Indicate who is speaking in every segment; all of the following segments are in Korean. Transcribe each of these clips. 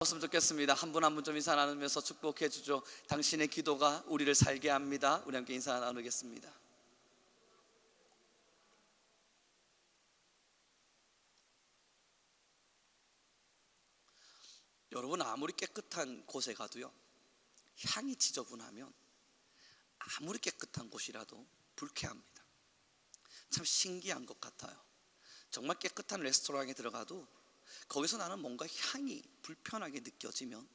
Speaker 1: 었으면 좋겠습니다. 한 분 한 분 좀 인사 나누면서 축복해 주죠. 당신의 기도가 우리를 살게 합니다. 우리 함께 인사 나누겠습니다. 여러분, 아무리 깨끗한 곳에 가도요, 향이 지저분하면 아무리 깨끗한 곳이라도 불쾌합니다. 참 신기한 것 같아요. 정말 깨끗한 레스토랑에 들어가도 거기서 나는 뭔가 향이 불편하게 느껴지면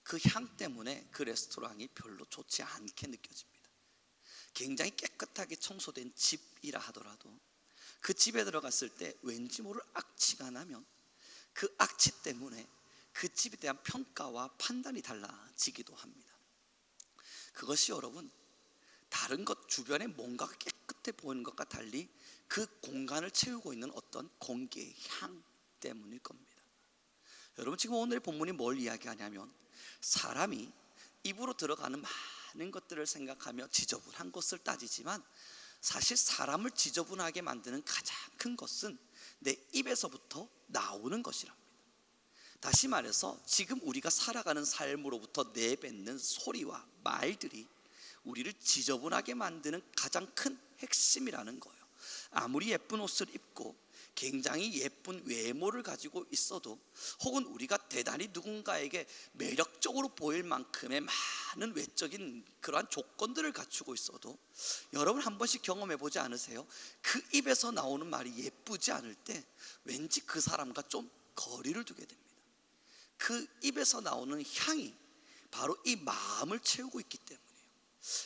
Speaker 1: 그 향 때문에 그 레스토랑이 별로 좋지 않게 느껴집니다. 굉장히 깨끗하게 청소된 집이라 하더라도 그 집에 들어갔을 때 왠지 모를 악취가 나면 그 악취 때문에 그 집에 대한 평가와 판단이 달라지기도 합니다. 그것이 여러분, 다른 것 주변에 뭔가가 깨끗해 보이는 것과 달리 그 공간을 채우고 있는 어떤 공기의 향 때문일 겁니다. 여러분, 지금 오늘 본문이 뭘 이야기하냐면 사람이 입으로 들어가는 많은 것들을 생각하며 지저분한 것을 따지지만 사실 사람을 지저분하게 만드는 가장 큰 것은 내 입에서부터 나오는 것이랍니다. 다시 말해서 지금 우리가 살아가는 삶으로부터 내뱉는 소리와 말들이 우리를 지저분하게 만드는 가장 큰 핵심이라는 거예요. 아무리 예쁜 옷을 입고 굉장히 예쁜 외모를 가지고 있어도, 혹은 우리가 대단히 누군가에게 매력적으로 보일 만큼의 많은 외적인 그러한 조건들을 갖추고 있어도, 여러분 한 번씩 경험해 보지 않으세요? 그 입에서 나오는 말이 예쁘지 않을 때 왠지 그 사람과 좀 거리를 두게 됩니다. 그 입에서 나오는 향이 바로 이 마음을 채우고 있기 때문이에요.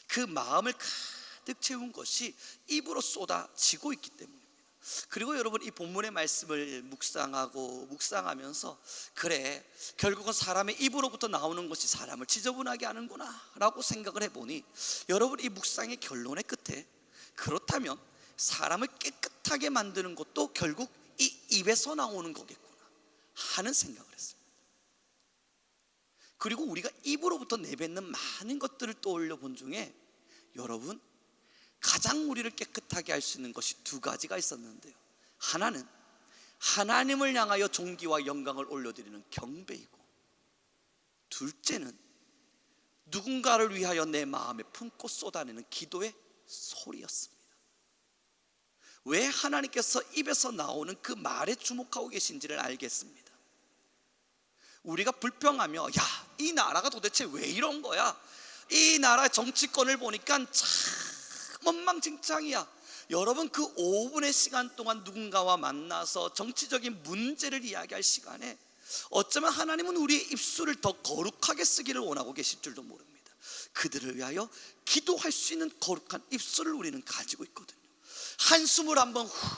Speaker 1: 그 마음을 가득 채운 것이 입으로 쏟아지고 있기 때문입니다. 그리고 여러분, 이 본문의 말씀을 묵상하면서 그래, 결국은 사람의 입으로부터 나오는 것이 사람을 지저분하게 하는구나 라고 생각을 해보니, 여러분, 이 묵상의 결론의 끝에 그렇다면 사람을 깨끗하게 만드는 것도 결국 이 입에서 나오는 거겠구나 하는 생각을 했습니다. 그리고 우리가 입으로부터 내뱉는 많은 것들을 떠올려 본 중에 여러분, 가장 우리를 깨끗하게 할 수 있는 것이 두 가지가 있었는데요, 하나는 하나님을 향하여 존귀와 영광을 올려드리는 경배이고, 둘째는 누군가를 위하여 내 마음에 품고 쏟아내는 기도의 소리였습니다. 왜 하나님께서 입에서 나오는 그 말에 주목하고 계신지를 알겠습니다. 우리가 불평하며 야, 이 나라가 도대체 왜 이런 거야? 이 나라의 정치권을 보니까 참 엉망진창이야. 여러분, 그 5분의 시간 동안 누군가와 만나서 정치적인 문제를 이야기할 시간에 어쩌면 하나님은 우리의 입술을 더 거룩하게 쓰기를 원하고 계실 줄도 모릅니다. 그들을 위하여 기도할 수 있는 거룩한 입술을 우리는 가지고 있거든요. 한숨을 한번 후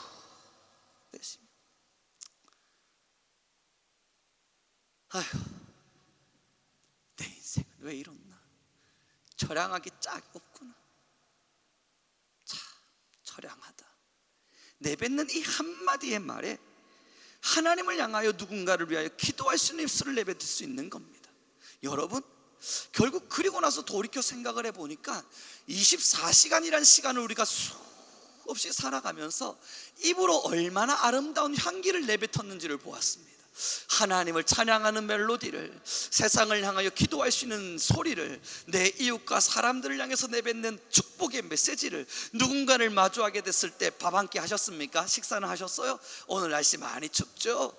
Speaker 1: 내쉬며 아휴, 내 인생은 왜 이렇나? 처량하기 짝이 없구나. 참 처량하다. 내뱉는 이 한마디의 말에 하나님을 향하여 누군가를 위하여 기도할 수 있는 입술을 내뱉을 수 있는 겁니다. 여러분, 결국 그리고 나서 돌이켜 생각을 해보니까 24시간이라는 시간을 우리가 수없이 살아가면서 입으로 얼마나 아름다운 향기를 내뱉었는지를 보았습니다. 하나님을 찬양하는 멜로디를, 세상을 향하여 기도할 수 있는 소리를, 내 이웃과 사람들을 향해서 내뱉는 축복의 메시지를, 누군가를 마주하게 됐을 때 밥 한 끼 하셨습니까? 식사는 하셨어요? 오늘 날씨 많이 춥죠?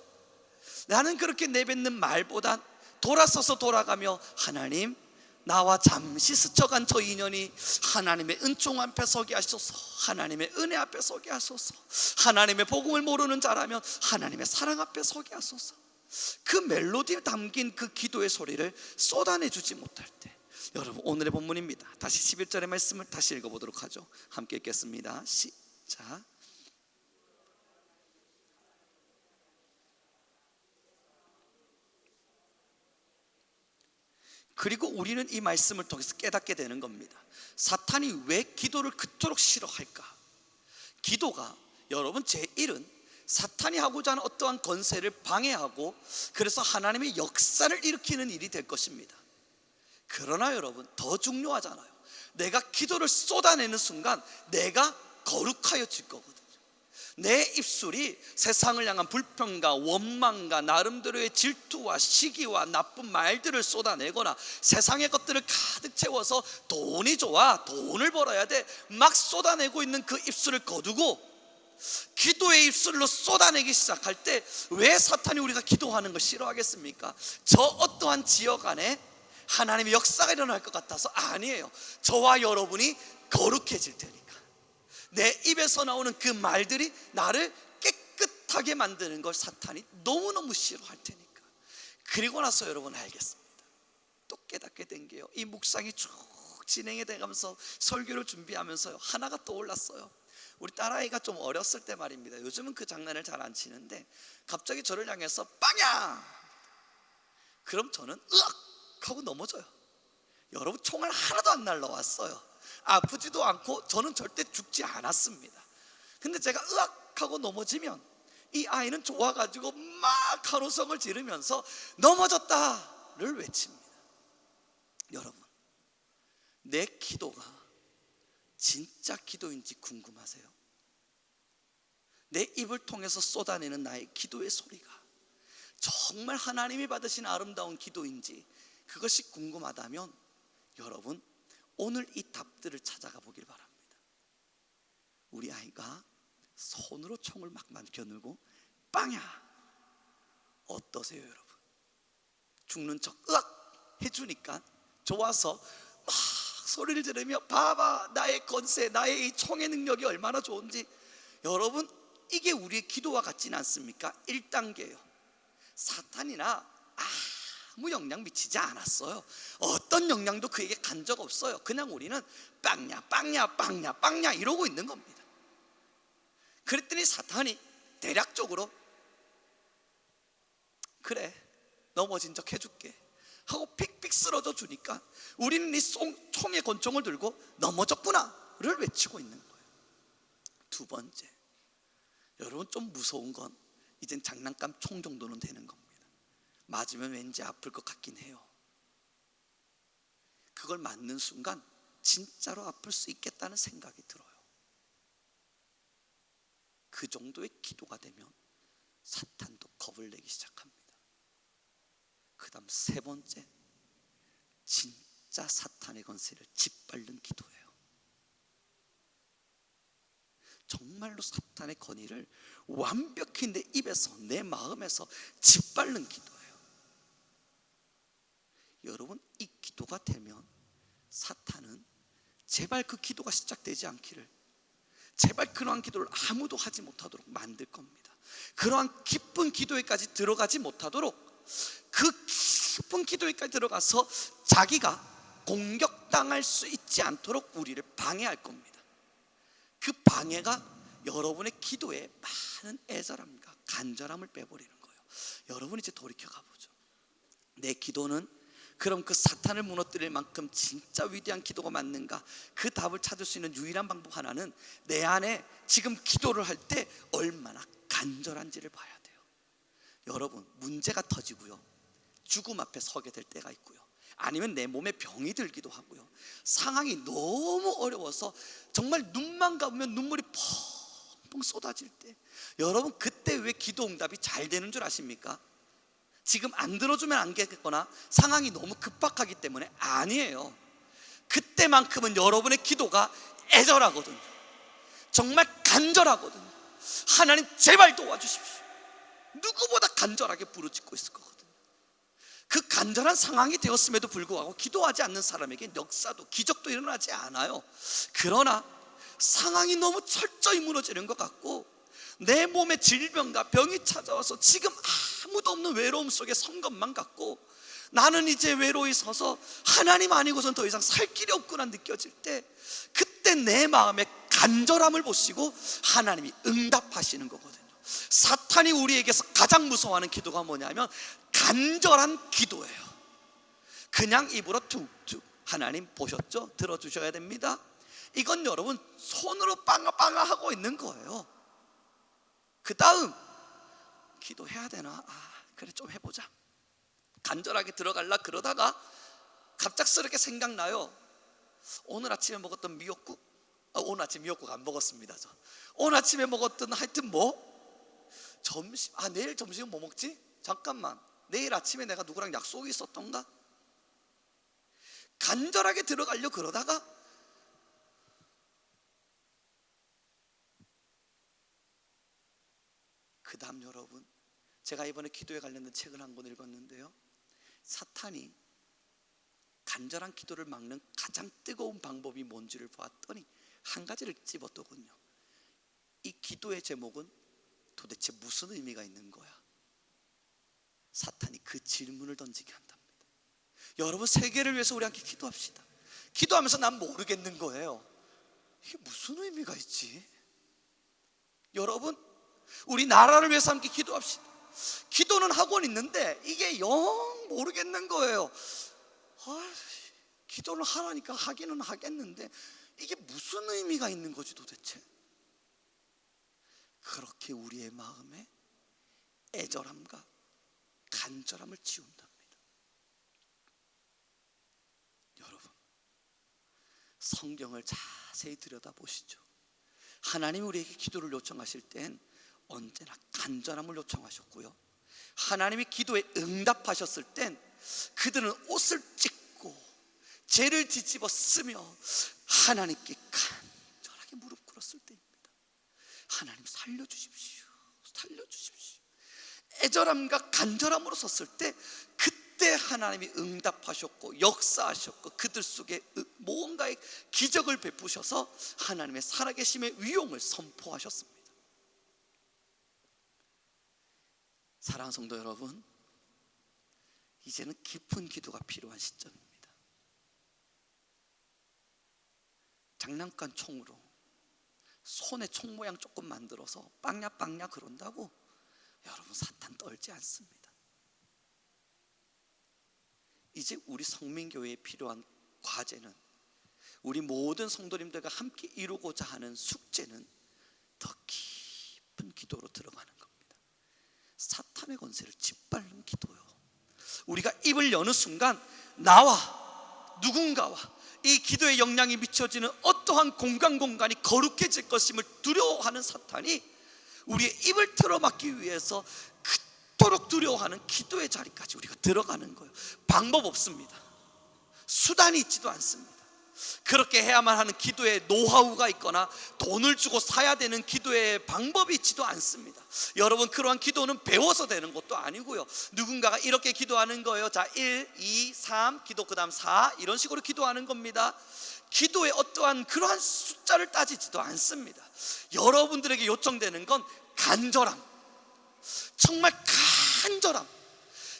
Speaker 1: 나는 그렇게 내뱉는 말보단 돌아서서 돌아가며 하나님, 나와 잠시 스쳐간 저 인연이 하나님의 은총 앞에 서게 하소서, 하나님의 은혜 앞에 서게 하소서, 하나님의 복음을 모르는 자라면 하나님의 사랑 앞에 서게 하소서. 그 멜로디에 담긴 그 기도의 소리를 쏟아내주지 못할 때, 여러분, 오늘의 본문입니다. 다시 11절의 말씀을 다시 읽어보도록 하죠. 함께 읽겠습니다. 시작. 그리고 우리는 이 말씀을 통해서 깨닫게 되는 겁니다. 사탄이 왜 기도를 그토록 싫어할까? 기도가 여러분, 제1은 사탄이 하고자 하는 어떠한 건세를 방해하고 그래서 하나님의 역사를 일으키는 일이 될 것입니다. 그러나 여러분, 더 중요하잖아요. 내가 기도를 쏟아내는 순간 내가 거룩하여질 거거든요. 내 입술이 세상을 향한 불평과 원망과 나름대로의 질투와 시기와 나쁜 말들을 쏟아내거나 세상의 것들을 가득 채워서 돈이 좋아, 돈을 벌어야 돼 막 쏟아내고 있는 그 입술을 거두고 기도의 입술로 쏟아내기 시작할 때 왜 사탄이 우리가 기도하는 걸 싫어하겠습니까? 저 어떠한 지역 안에 하나님의 역사가 일어날 것 같아서? 아니에요. 저와 여러분이 거룩해질 테니까. 내 입에서 나오는 그 말들이 나를 깨끗하게 만드는 걸 사탄이 너무너무 싫어할 테니까. 그리고 나서 여러분 알겠습니다. 또 깨닫게 된 게요, 이 묵상이 쭉 진행이 돼가면서 설교를 준비하면서요, 하나가 떠올랐어요. 우리 딸아이가 좀 어렸을 때 말입니다. 요즘은 그 장난을 잘 안 치는데 갑자기 저를 향해서 빵야! 그럼 저는 으악! 하고 넘어져요. 여러분, 총알 하나도 안 날라왔어요. 아프지도 않고 저는 절대 죽지 않았습니다. 근데 제가 으악! 하고 넘어지면 이 아이는 좋아가지고 막 한호성을 지르면서 넘어졌다를 외칩니다. 여러분, 내 기도가 진짜 기도인지 궁금하세요? 내 입을 통해서 쏟아내는 나의 기도의 소리가 정말 하나님이 받으신 아름다운 기도인지 그것이 궁금하다면 여러분, 오늘 이 답들을 찾아가 보길 바랍니다. 우리 아이가 손으로 총을 막 겨누고 빵야! 어떠세요 여러분? 죽는 척 으악! 해주니까 좋아서 막 소리를 지르며 봐봐, 나의 권세, 나의 이 총의 능력이 얼마나 좋은지. 여러분, 이게 우리의 기도와 같지는 않습니까? 1단계예요. 사탄이나 아무 영향 미치지 않았어요. 어떤 영향도 그에게 간 적 없어요. 그냥 우리는 빵야 빵야 빵야 빵야 이러고 있는 겁니다. 그랬더니 사탄이 대략적으로 그래, 넘어진 척 해줄게 하고 픽픽 쓰러져 주니까 우리는 이 총의 권총을 들고 넘어졌구나를 외치고 있는 거예요. 두 번째, 여러분, 좀 무서운 건 이젠 장난감 총 정도는 되는 겁니다. 맞으면 왠지 아플 것 같긴 해요. 그걸 맞는 순간 진짜로 아플 수 있겠다는 생각이 들어요. 그 정도의 기도가 되면 사탄도 겁을 내기 시작합니다. 그 다음 세 번째, 진짜 사탄의 권세를 짓밟는 기도예요. 정말로 사탄의 권위를 완벽히 내 입에서, 내 마음에서 짓밟는 기도예요. 여러분, 이 기도가 되면 사탄은 제발 그 기도가 시작되지 않기를, 제발 그러한 기도를 아무도 하지 못하도록 만들 겁니다. 그러한 깊은 기도에까지 들어가지 못하도록, 그 깊은 기도에까지 들어가서 자기가 공격당할 수 있지 않도록 우리를 방해할 겁니다. 그 방해가 여러분의 기도에 많은 애절함과 간절함을 빼버리는 거예요. 여러분, 이제 돌이켜 가보죠. 내 기도는 그럼 그 사탄을 무너뜨릴 만큼 진짜 위대한 기도가 맞는가? 그 답을 찾을 수 있는 유일한 방법 하나는 내 안에 지금 기도를 할 때 얼마나 간절한지를 봐야 돼요. 여러분, 문제가 터지고요, 죽음 앞에 서게 될 때가 있고요, 아니면 내 몸에 병이 들기도 하고요, 상황이 너무 어려워서 정말 눈만 감으면 눈물이 펑펑 쏟아질 때, 여러분, 그때 왜 기도 응답이 잘 되는 줄 아십니까? 지금 안 들어주면 안 되겠거나 상황이 너무 급박하기 때문에 아니에요. 그때만큼은 여러분의 기도가 애절하거든요. 정말 간절하거든요. 하나님 제발 도와주십시오. 누구보다 간절하게 부르짖고 있을 거거든요. 그 간절한 상황이 되었음에도 불구하고 기도하지 않는 사람에게 역사도 기적도 일어나지 않아요. 그러나 상황이 너무 철저히 무너지는 것 같고 내 몸에 질병과 병이 찾아와서 지금 아무도 없는 외로움 속에 선 것만 같고 나는 이제 외로이 서서 하나님 아니고선 더 이상 살 길이 없구나 느껴질 때, 그때 내 마음의 간절함을 보시고 하나님이 응답하시는 거거든요. 사탄이 우리에게서 가장 무서워하는 기도가 뭐냐면 간절한 기도예요. 그냥 입으로 툭툭 하나님 보셨죠? 들어주셔야 됩니다. 이건 여러분 손으로 빵아빵아 하고 있는 거예요. 그 다음 기도해야 되나? 그래 좀 해보자. 간절하게 들어갈라 그러다가 갑작스럽게 생각나요. 오늘 아침에 먹었던 미역국 오늘 아침 미역국 안 먹었습니다. 저 오늘 아침에 먹었던 하여튼 점심, 내일 점심은 뭐 먹지? 잠깐만, 내일 아침에 내가 누구랑 약속이 있었던가? 간절하게 들어가려 그러다가 그 다음 여러분, 제가 이번에 기도에 관련된 책을 한 권 읽었는데요, 사탄이 간절한 기도를 막는 가장 뜨거운 방법이 뭔지를 보았더니 한 가지를 집었더군요. 이 기도의 제목은 도대체 무슨 의미가 있는 거야? 사탄이 그 질문을 던지게 한답니다. 여러분, 세계를 위해서 우리 함께 기도합시다. 기도하면서 난 모르겠는 거예요. 이게 무슨 의미가 있지? 여러분, 우리 나라를 위해서 함께 기도합시다. 기도는 하고는 있는데 이게 영 모르겠는 거예요. 기도를 하라니까 하기는 하겠는데 이게 무슨 의미가 있는 거지 도대체? 그렇게 우리의 마음에 애절함과 간절함을 지운답니다. 여러분, 성경을 자세히 들여다보시죠. 하나님이 우리에게 기도를 요청하실 땐 언제나 간절함을 요청하셨고요, 하나님이 기도에 응답하셨을 땐 그들은 옷을 찢고 죄를 뒤집어 쓰며 하나님께 간절하게 무릎 꿇었을 때입니다. 하나님 살려주십시오, 살려주십시오. 애절함과 간절함으로 섰을 때 그때 하나님이 응답하셨고 역사하셨고 그들 속에 무언가의 기적을 베푸셔서 하나님의 살아계심의 위용을 선포하셨습니다. 사랑하는 성도 여러분, 이제는 깊은 기도가 필요한 시점입니다. 장난감 총으로 손에 총 모양 조금 만들어서 빵야 그런다고 여러분 사탄 떨지 않습니다. 이제 우리 성민교회에 필요한 과제는, 우리 모든 성도님들과 함께 이루고자 하는 숙제는 더 깊은 기도로 들어가는 겁니다. 사탄의 권세를 짓밟는 기도요. 우리가 입을 여는 순간 나와 누군가와 이 기도의 영향이 미쳐지는 어떠한 공간이 거룩해질 것임을 두려워하는 사탄이 우리의 입을 틀어막기 위해서 그토록 두려워하는 기도의 자리까지 우리가 들어가는 거예요. 방법 없습니다. 수단이 있지도 않습니다. 그렇게 해야만 하는 기도의 노하우가 있거나 돈을 주고 사야 되는 기도의 방법이 있지도 않습니다. 여러분, 그러한 기도는 배워서 되는 것도 아니고요, 누군가가 이렇게 기도하는 거예요. 자, 1, 2, 3 기도, 그 다음 4 이런 식으로 기도하는 겁니다. 기도에 어떠한 그러한 숫자를 따지지도 않습니다. 여러분들에게 요청되는 건 간절함, 정말 간절함.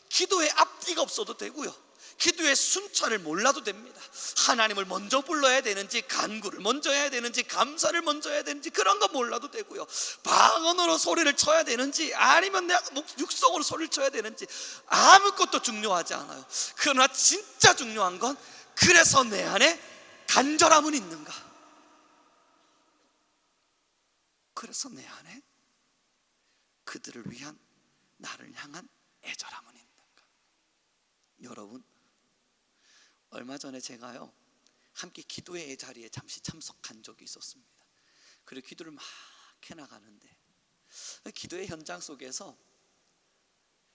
Speaker 1: 기도에 앞뒤가 없어도 되고요, 기도의 순차를 몰라도 됩니다. 하나님을 먼저 불러야 되는지, 간구를 먼저 해야 되는지, 감사를 먼저 해야 되는지 그런 거 몰라도 되고요, 방언으로 소리를 쳐야 되는지 아니면 내가 육성으로 소리를 쳐야 되는지 아무것도 중요하지 않아요. 그러나 진짜 중요한 건, 그래서 내 안에 간절함은 있는가? 그래서 내 안에 그들을 위한, 나를 향한 애절함은 있는가? 여러분, 얼마 전에 제가요 함께 기도의 자리에 잠시 참석한 적이 있었습니다. 그리고 기도를 막 해나가는데 기도의 현장 속에서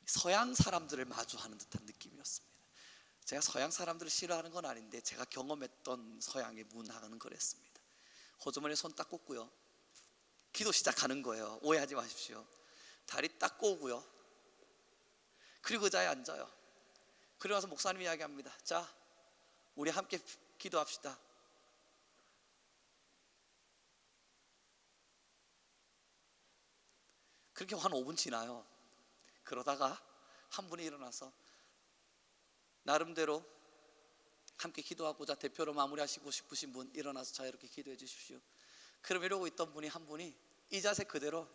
Speaker 1: 서양 사람들을 마주하는 듯한 느낌이었습니다. 제가 서양 사람들을 싫어하는 건 아닌데 제가 경험했던 서양의 문화는 그랬습니다. 호주머니에 손 딱 꽂고요, 기도 시작하는 거예요. 오해하지 마십시오. 다리 딱 꼬고요, 그리고 의자에 앉아요. 그리고 나서 목사님이 이야기합니다. 자, 우리 함께 기도합시다. 그렇게 한 5분 지나요. 그러다가 한 분이 일어나서 나름대로 함께 기도하고자 대표로 마무리하시고 싶으신 분 일어나서 자, 이렇게 기도해 주십시오. 그럼 이러고 있던 분이 한 분이 이 자세 그대로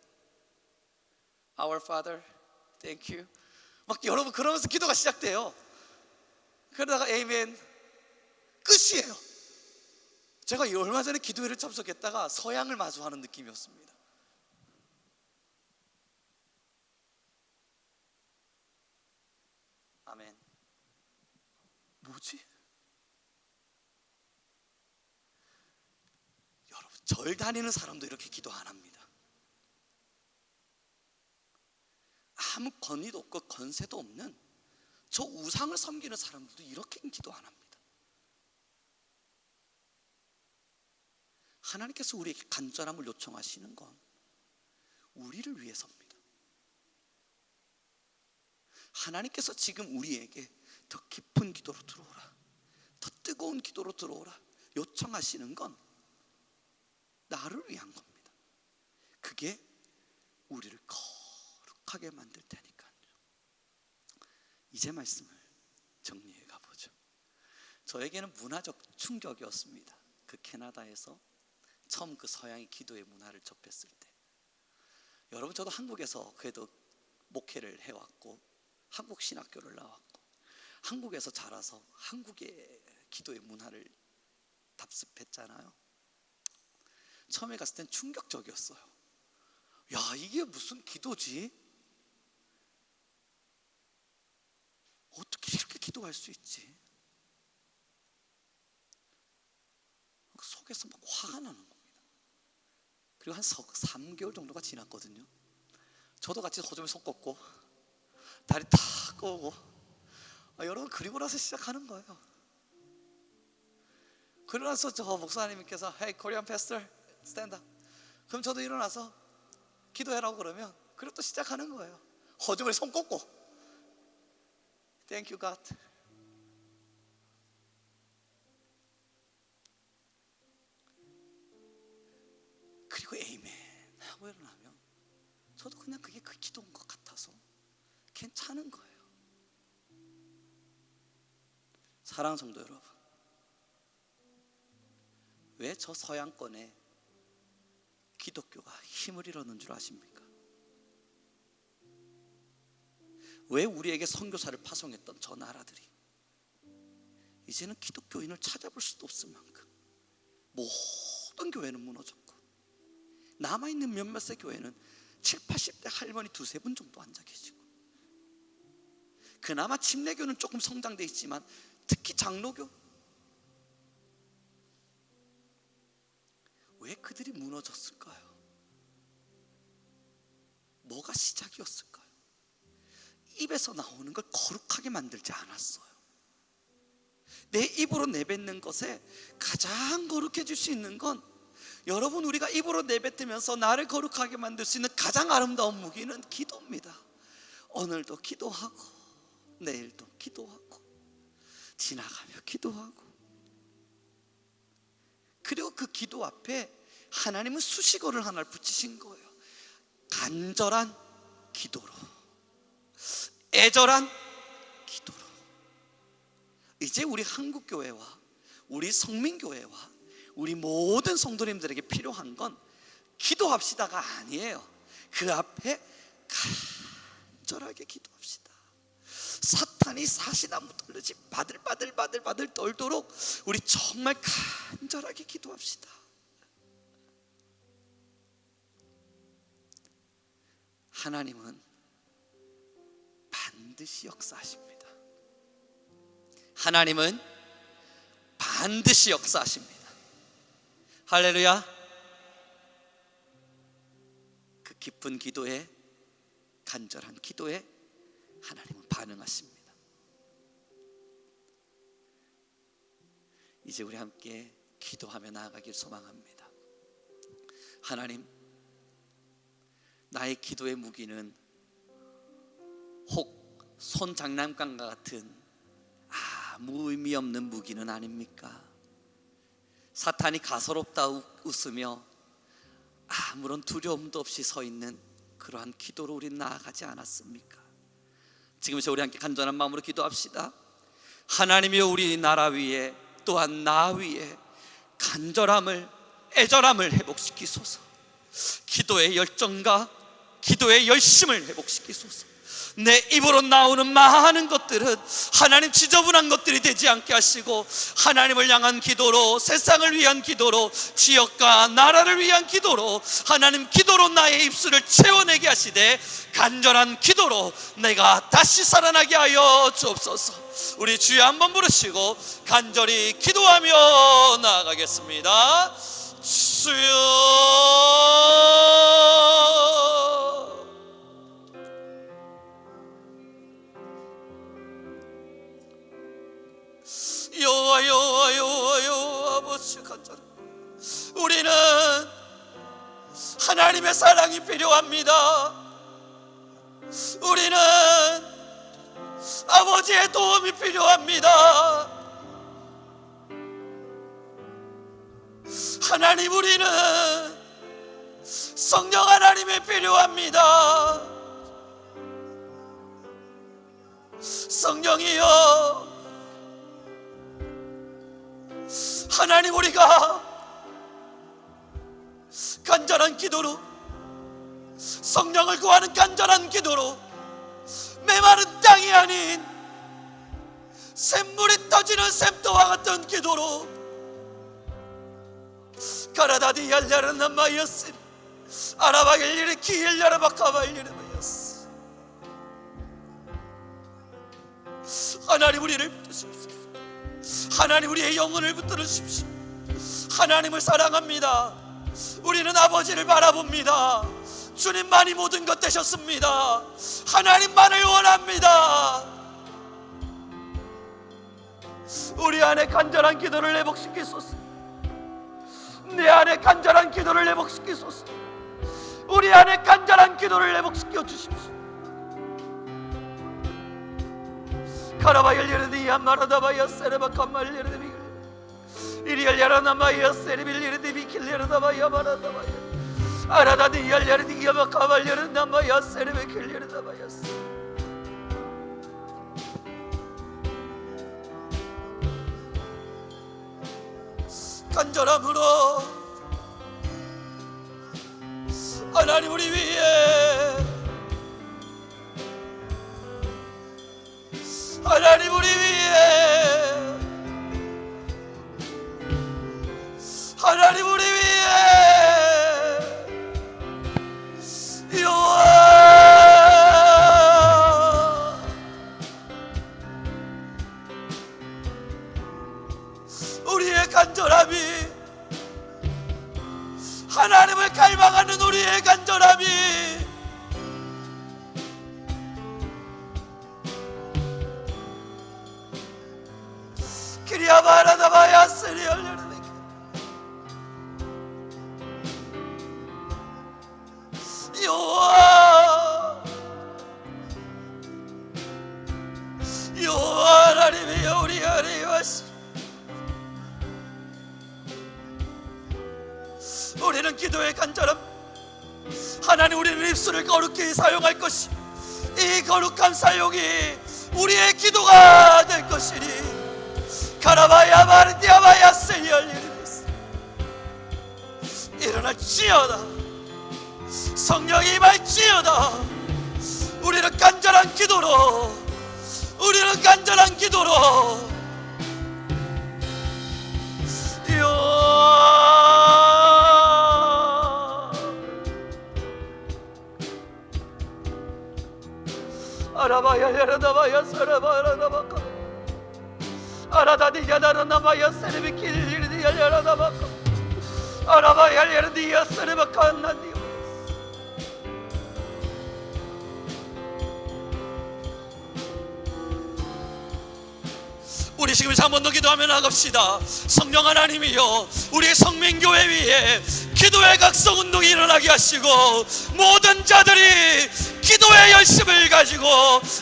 Speaker 1: Our Father, Thank you 막 여러분 그러면서 기도가 시작돼요. 그러다가 Amen 끝이에요. 제가 얼마 전에 기도회를 참석했다가 서양을 마주하는 느낌이었습니다. 아멘. 뭐지? 여러분, 절 다니는 사람도 이렇게 기도 안 합니다. 아무 권위도 없고 권세도 없는 저 우상을 섬기는 사람들도 이렇게 기도 안 합니다. 하나님께서 우리에게 간절함을 요청하시는 건 우리를 위해서입니다. 하나님께서 지금 우리에게 더 깊은 기도로 들어오라, 더 뜨거운 기도로 들어오라 요청하시는 건 나를 위한 겁니다. 그게 우리를 거룩하게 만들 테니까요. 이제 말씀을 정리해 가보죠. 저에게는 문화적 충격이었습니다. 그 캐나다에서 처음 그 서양의 기도의 문화를 접했을 때. 여러분, 저도 한국에서 그래도 목회를 해왔고 한국 신학교를 나왔고 한국에서 자라서 한국의 기도의 문화를 답습했잖아요. 처음에 갔을 땐 충격적이었어요. 야, 이게 무슨 기도지? 어떻게 이렇게 기도할 수 있지? 속에서 막 화가 나는 겁니다. 그리고 한 3개월 정도가 지났거든요. 저도 같이 호점에 손 꽂고 다리 탁 꼬고 여러분, 그리고 나서 시작하는 거예요. 그러고 나서 저 목사님께서 Hey Korean pastor, stand up. 그럼 저도 일어나서 기도해라고 그러면 그리고 또 시작하는 거예요. 호점에 손 꽂고 Thank you God. 그리고 에이멘 하고 일어나면 저도 그냥 그게 그 기도인 것 같아서 괜찮은 거예요. 사랑하는 성도 여러분, 왜 저 서양권에 기독교가 힘을 잃었는 줄 아십니까? 왜 우리에게 선교사를 파송했던 저 나라들이 이제는 기독교인을 찾아볼 수도 없을 만큼 모든 교회는 무너졌고 남아있는 몇몇의 교회는 70, 80대 할머니 2-3분 정도 앉아 계시고, 그나마 침례교는 조금 성장돼 있지만 특히 장로교, 왜 그들이 무너졌을까요? 뭐가 시작이었을까요? 입에서 나오는 걸 거룩하게 만들지 않았어요. 내 입으로 내뱉는 것에 가장 거룩해질 수 있는 건, 여러분, 우리가 입으로 내뱉으면서 나를 거룩하게 만들 수 있는 가장 아름다운 무기는 기도입니다. 오늘도 기도하고 내일도 기도하고 지나가며 기도하고, 그리고 그 기도 앞에 하나님은 수식어를 하나를 붙이신 거예요. 간절한 기도로, 애절한 기도로. 이제 우리 한국교회와 우리 성민교회와 우리 모든 성도님들에게 필요한 건 기도합시다가 아니에요. 그 앞에 간절하게 기도합시다. 사탄이 사시나무 떨듯이 바들바들 떨도록 우리 정말 간절하게 기도합시다. 하나님은 반드시 역사하십니다. 하나님은 반드시 역사하십니다. 할렐루야. 그 깊은 기도에, 간절한 기도에 하나님은 반응하십니다. 이제 우리 함께 기도하며 나아가길 소망합니다. 하나님, 나의 기도의 무기는 혹 손장난감과 같은 아무 의미 없는 무기는 아닙니까? 사탄이 가소롭다 웃으며 아무런 두려움도 없이 서 있는 그러한 기도로 우린 나아가지 않았습니까? 지금 우리 함께 간절한 마음으로 기도합시다. 하나님이여, 우리나라 위에 또한 나 위에 간절함을, 애절함을 회복시키소서. 기도의 열정과 기도의 열심을 회복시키소서. 내 입으로 나오는 많은 것들은 하나님 지저분한 것들이 되지 않게 하시고, 하나님을 향한 기도로, 세상을 위한 기도로, 지역과 나라를 위한 기도로, 하나님 기도로 나의 입술을 채워내게 하시되 간절한 기도로 내가 다시 살아나게 하여 주옵소서. 우리 주여 한번 부르시고 간절히 기도하며 나아가겠습니다. 주여. 여호와 여호와 여호와 여호와 아버지 간절합니다. 우리는 하나님의 사랑이 필요합니다. 우리는 아버지의 도움이 필요합니다. 하나님, 우리는 성령 하나님이 필요합니다. 성령이여, 하나님, 우리가 간절한 기도로, 성령을 구하는 간절한 기도로 메마른 땅이 아닌 샘물이 터지는 샘터와 같은 기도로 가라다디 열려는 마이어스 아라바길리르 키엘려라바카바일리르마이어스. 하나님, 우리를 붙드십시오. 하나님, 우리의 영혼을 붙들으십시오. 하나님을 사랑합니다. 우리는 아버지를 바라봅니다. 주님만이 모든 것 되셨습니다. 하나님만을 원합니다. 우리 안에 간절한 기도를 회복시키소서. 내 안에 간절한 기도를 회복시키소서. 우리 안에 간절한 기도를 회복시켜 주십시오. 카라바열리르디 암마라다바야 세레바 캄말리르디 이리열리라나마야 세리빌리르디 비킬리르다바야 마라다바야 아라다디 열리르디 야마카발리르나마야 세레베킬리르다바야. 간절함으로 하나님, 우리 위에, 하나님, 우리 위에, 하나님, 우리 위에 여호와, 우리의 간절함이, 하나님을 갈망하는 우리의 간절함이 키리아바라다바야 세리얼레르네 여호와, 여호와 하나님이여, 우리 안에 와시. 우리는 기도의 간절함, 하나님, 우리는 입술을 거룩히 사용할 것이, 이 거룩한 사용이 우리의 기도가 될 것이니 가라바야 마르디아바야 세리얼리르스. 일어날지어다. 성령이 임할지어다. 우리는 간절한 기도로, 우리는 간절한 기도로 아라바야 야라다바야 사라바라다바카 아라다디 야다라나바야 세레비킬리르디 야라다바카 아라바야 야르디야 세레바카 나디. 우리 지금 한 번 더 기도하며 나갑시다. 성령 하나님이여, 우리의 성민교회 위에 기도의 각성운동이 일어나게 하시고 모든 자들이 기도의 열심을 가지고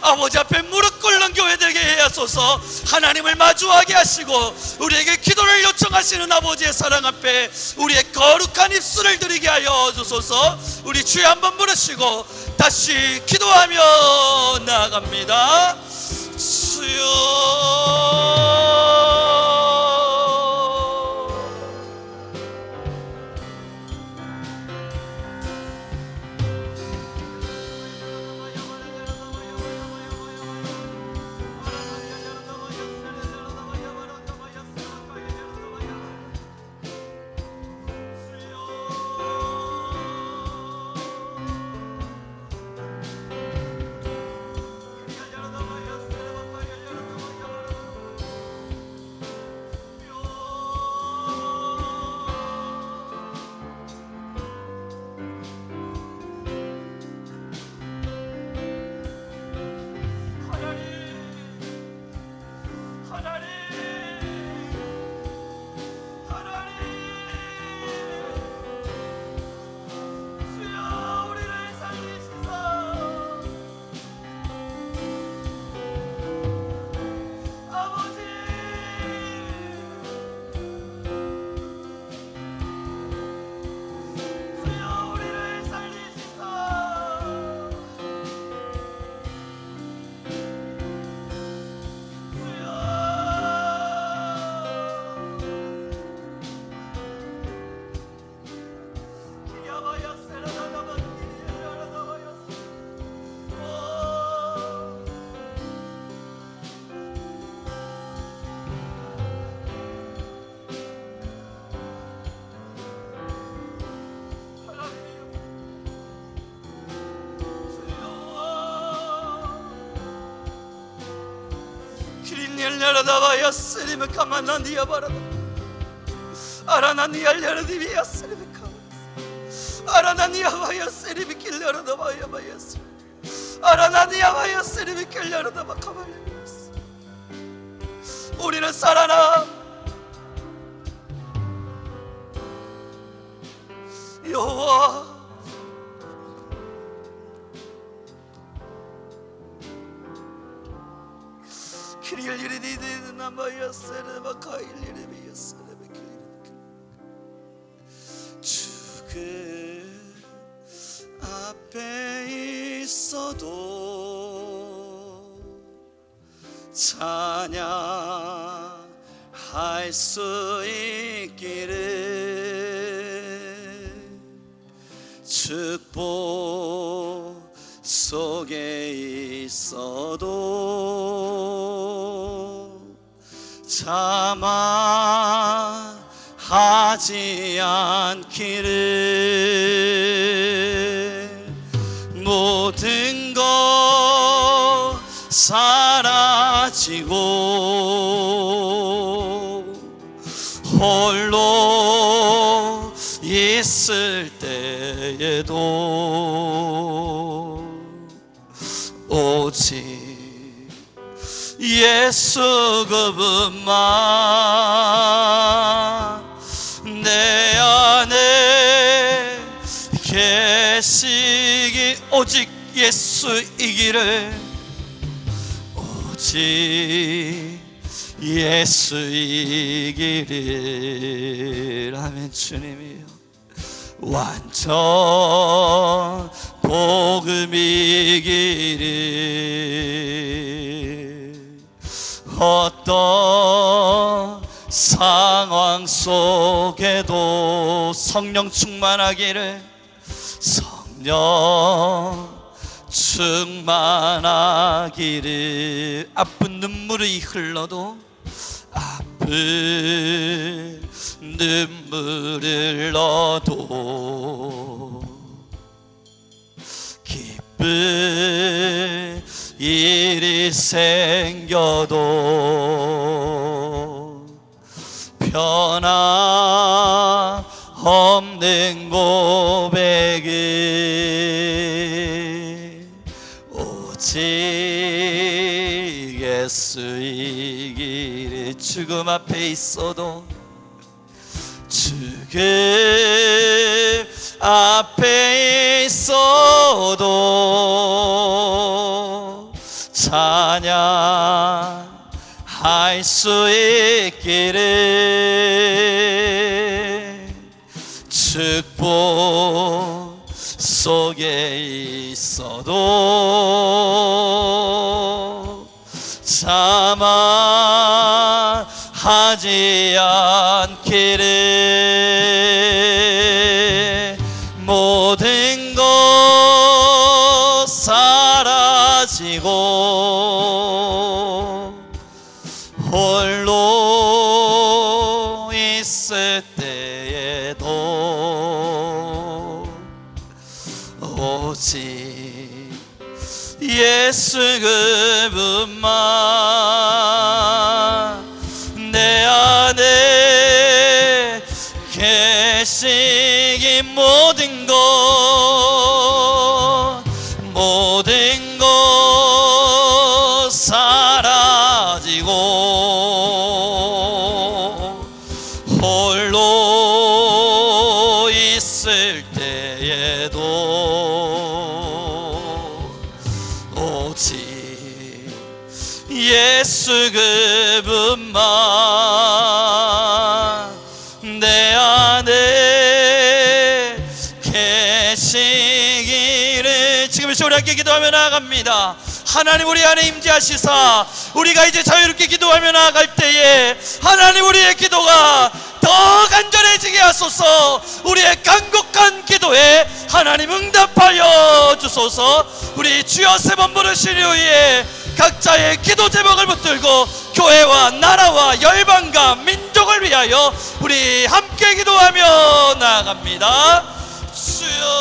Speaker 1: 아버지 앞에 무릎 꿇는 교회 되게 하소서. 하나님을 마주하게 하시고 우리에게 기도를 요청하시는 아버지의 사랑 앞에 우리의 거룩한 입술을 드리게 하여 주소서. 우리 주여 한번 부르시고 다시 기도하며 나아갑니다. 주여, 킬려라다바야 쓰리메 가만나니야 바라다 아라나니야 려르디비야 쓰리메 가만 아라나니야 바야 쓰리메 킬려라다바야 바야 쓰 아라나니야 바야 쓰리메 킬려라다바 가만히 우리는 살아나 여호와 주 그 앞에 있어도 찬양할 수 있기를 축복 속에 있어도 자만하지 않기를 모든 것 사라지고 홀로 있을 때에도 오직 예수 그분만 내 안에 계시기 오직 예수이기를 오직 예수이기를 아멘. 주님이여 완전 복음이기를 어떤 상황 속에도 성령 충만하기를 성령 충만하기를 아픈 눈물이 흘러도 아픈 눈물을 흘러도 기쁜 일이 생겨도 변함없는 고백을 오직 예수이기를 죽음 앞에 있어도 죽음 앞에 있어도 찬양할 수 있기를 축복 속에 있어도 자만하지 않기를 모든 것 사라지고 홀로 있을 때에도 오직 예수 그분만 내 안에 계시기 모든 것 사라지고 홀로 있을 때에도 오직 예수 그분만 내 안에 계시기를 지금 우리 함께 기도하며 나아갑니다. 하나님 우리 안에 임재하시사 우리가 이제 자유롭게 기도하며 나아갈 때에 하나님 우리의 기도가 더 간절해지게 하소서. 우리의 간곡한 기도에 하나님 응답하여 주소서. 우리 주여 세 번 부르시리 후에 각자의 기도 제목을 붙들고 교회와 나라와 열방과 민족을 위하여 우리 함께 기도하며 나아갑니다. 주여